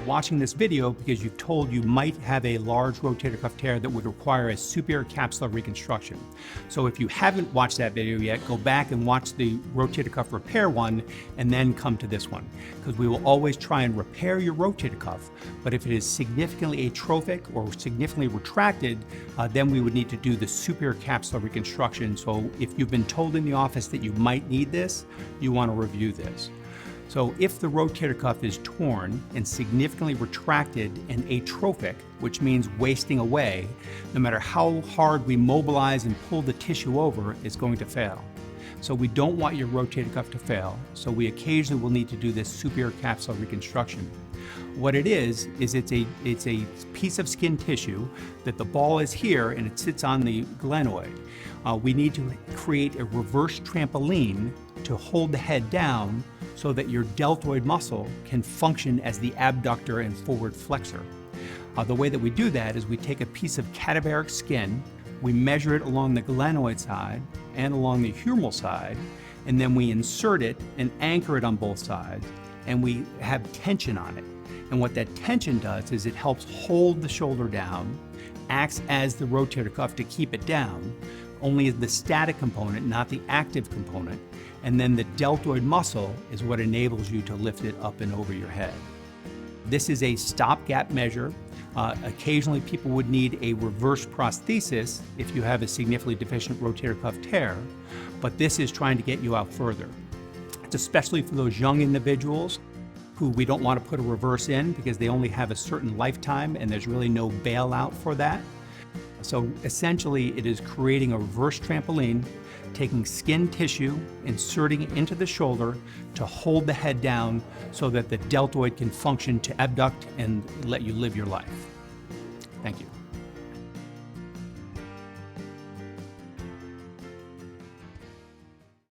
watching this video because you've told you might have a large rotator cuff tear that would require a superior capsular reconstruction. So if you haven't watched that video yet, go back and watch the rotator cuff repair one and then come to this one, because we will always try and repair your rotator cuff, but if it is significantly atrophic or significantly retracted, then we would need to do the superior capsular reconstruction. So if you've been told in the office that you might need this, you want to review this. So if the rotator cuff is torn and significantly retracted and atrophic, which means wasting away, no matter how hard we mobilize and pull the tissue over, it's going to fail. So we don't want your rotator cuff to fail, so we occasionally will need to do this superior capsular reconstruction. What it is it's a piece of skin tissue that the ball is here and it sits on the glenoid. We need to create a reverse trampoline to hold the head down so that your deltoid muscle can function as the abductor and forward flexor. The way that we do that is we take a piece of cadaveric skin, we measure it along the glenoid side and along the humeral side, and then we insert it and anchor it on both sides, and we have tension on it. And what that tension does is it helps hold the shoulder down, acts as the rotator cuff to keep it down, only the static component, not the active component, and then the deltoid muscle is what enables you to lift it up and over your head. This is a stopgap measure. Occasionally people would need a reverse prosthesis if you have a significantly deficient rotator cuff tear, but this is trying to get you out further. It's especially for those young individuals who we don't want to put a reverse in because they only have a certain lifetime and there's really no bailout for that. So essentially it is creating a reverse trampoline, taking skin tissue, inserting it into the shoulder to hold the head down so that the deltoid can function to abduct and let you live your life. Thank you.